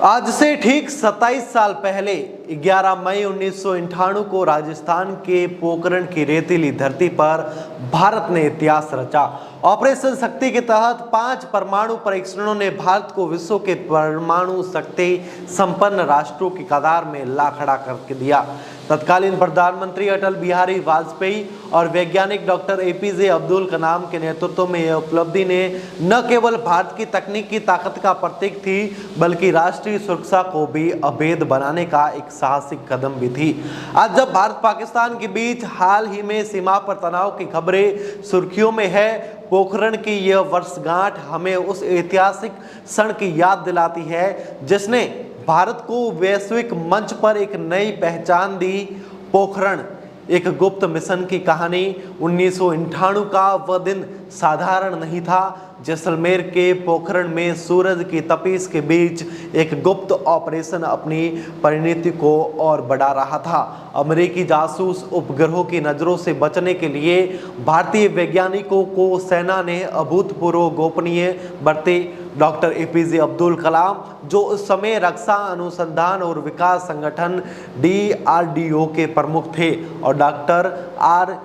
आज से ठीक 27 साल पहले 11 मई 1998 को राजस्थान के पोखरण की रेतीली धरती पर भारत ने इतिहास रचा। ऑपरेशन शक्ति के तहत 5 परमाणु परीक्षणों ने भारत को विश्व के परमाणु शक्ति संपन्न राष्ट्रों की कतार में ला खड़ा करके दिया। तत्कालीन प्रधानमंत्री अटल बिहारी वाजपेयी और वैज्ञानिक डॉक्टर एपीजे अब्दुल कलाम के नेतृत्व में यह उपलब्धि ने न केवल भारत की तकनीकी ताकत का प्रतीक थी, बल्कि राष्ट्रीय सुरक्षा को भी अभेद बनाने का एक साहसिक कदम भी थी। आज जब भारत पाकिस्तान के बीच हाल ही में सीमा पर तनाव की खबरें सुर्खियों में है, पोखरण की यह वर्षगांठ हमें उस ऐतिहासिक क्षण की याद दिलाती है जिसने भारत को वैश्विक मंच पर एक नई पहचान दी। पोखरण एक गुप्त मिशन की कहानी। 1998 का वह दिन साधारण नहीं था। जैसलमेर के पोखरण में सूरज की तपिश के बीच एक गुप्त ऑपरेशन अपनी परिणति को और बढ़ा रहा था। अमेरिकी जासूस उपग्रहों की नज़रों से बचने के लिए भारतीय वैज्ञानिकों को सेना ने अभूतपूर्व गोपनीय बरते। डॉक्टर एपीजे अब्दुल कलाम, जो उस समय रक्षा अनुसंधान और विकास संगठन DRDO के प्रमुख थे, और डॉक्टर R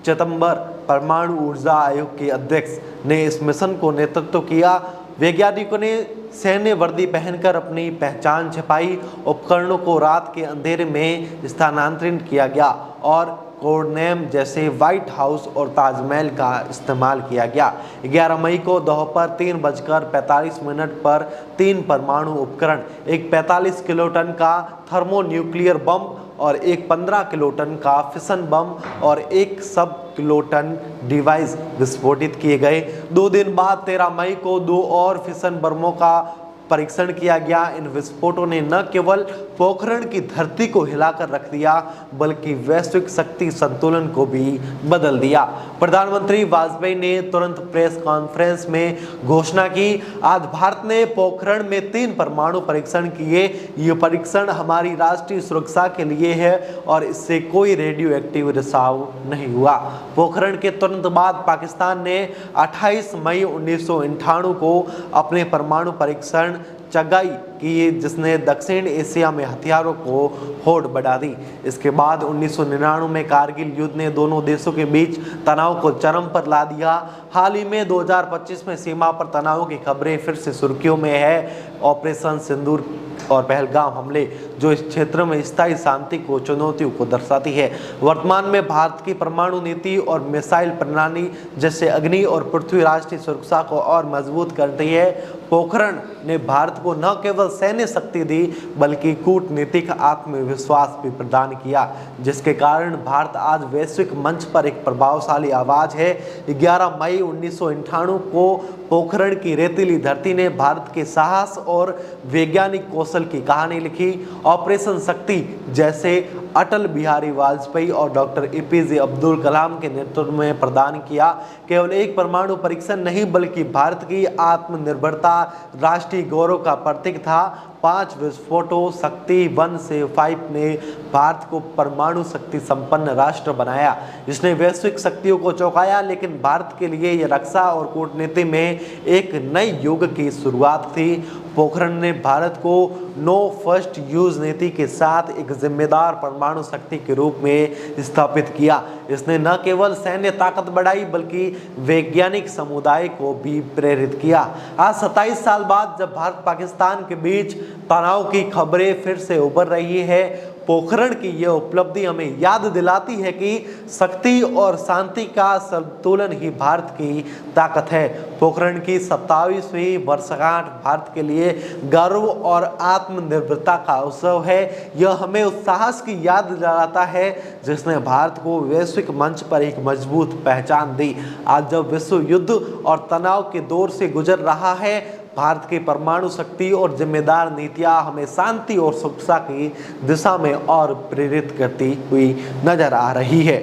चिदंबर, परमाणु ऊर्जा आयोग के अध्यक्ष, ने इस मिशन को नेतृत्व किया। वैज्ञानिकों ने सैन्य वर्दी पहनकर अपनी पहचान छिपाई। उपकरणों को रात के अंधेरे में स्थानांतरित किया गया और कोड नेम जैसे व्हाइट हाउस और ताजमहल का इस्तेमाल किया गया। 11 मई को दोपहर 3:45 पर 3 परमाणु उपकरण, एक 45 किलोटन का थर्मोन्यूक्लियर बम और एक 15 किलोटन का फिशन बम और एक सब किलोटन डिवाइस विस्फोटित किए गए। 2 दिन बाद 13 मई को 2 और फिशन बमों का परीक्षण किया गया। इन विस्फोटों ने न केवल पोखरण की धरती को हिलाकर रख दिया, बल्कि वैश्विक शक्ति संतुलन को भी बदल दिया। प्रधानमंत्री वाजपेयी ने तुरंत प्रेस कॉन्फ्रेंस में घोषणा की, आज भारत ने पोखरण में 3 परमाणु परीक्षण किए। ये परीक्षण हमारी राष्ट्रीय सुरक्षा के लिए है और इससे कोई रेडियो एक्टिव रिसाव नहीं हुआ। पोखरण के तुरंत बाद पाकिस्तान ने 28 मई 1998 को अपने परमाणु परीक्षण चगाई की, जिसने दक्षिण एशिया में हथियारों को होड़ बढ़ा दी। इसके बाद 1999 में कारगिल युद्ध ने दोनों देशों के बीच तनाव को चरम पर ला दिया। हाल ही में 2025 में सीमा पर तनाव की खबरें फिर से सुर्खियों में है। ऑपरेशन सिंदूर और पहलगाम हमले, जो इस क्षेत्र में स्थायी शांति को चुनौतियों को दर्शाती है। वर्तमान में भारत की परमाणु नीति और मिसाइल प्रणाली जैसे अग्नि और पृथ्वी राष्ट्रीय सुरक्षा को और मजबूत करती है। पोखरण ने भारत को न केवल सैन्य शक्ति दी, बल्कि कूटनीतिक आत्मविश्वास भी प्रदान किया, जिसके कारण भारत आज वैश्विक मंच पर एक प्रभावशाली आवाज है। 11 मई 1998 को पोखरण की रेतीली धरती ने भारत के साहस और वैज्ञानिक कौशल की कहानी लिखी। ऑपरेशन शक्ति जैसे अटल बिहारी वाजपेयी और डॉक्टर एपीजे अब्दुल कलाम के नेतृत्व में प्रदान किया, केवल एक परमाणु परीक्षण नहीं, बल्कि भारत की आत्मनिर्भरता, राष्ट्रीय गौरव का प्रतीक था। 5 विस्फोटों शक्ति 1 से 5 ने भारत को परमाणु शक्ति संपन्न राष्ट्र बनाया। इसने वैश्विक शक्तियों को चौंकाया, लेकिन भारत के लिए यह रक्षा और कूटनीति में एक नए युग की शुरुआत थी। पोखरण ने भारत को नो फर्स्ट यूज नीति के साथ एक जिम्मेदार परमाणु शक्ति के रूप में स्थापित किया। इसने न केवल सैन्य ताकत बढ़ाई, बल्कि वैज्ञानिक समुदाय को भी प्रेरित किया। आज 27 साल बाद जब भारत पाकिस्तान के बीच तनाव की खबरें फिर से उभर रही है, पोखरण की यह उपलब्धि हमें याद दिलाती है कि शक्ति और शांति का संतुलन ही भारत की ताकत है। पोखरण की 27वीं वर्षगांठ भारत के लिए गर्व और आत्मनिर्भरता का उत्सव है। यह हमें उस साहस की याद दिलाता है जिसने भारत को वैश्विक मंच पर एक मजबूत पहचान दी। आज जब विश्व युद्ध और तनाव के दौर से गुजर रहा है, भारत की परमाणु शक्ति और जिम्मेदार नीतियां हमें शांति और सुरक्षा की दिशा में और प्रेरित करती हुई नजर आ रही है।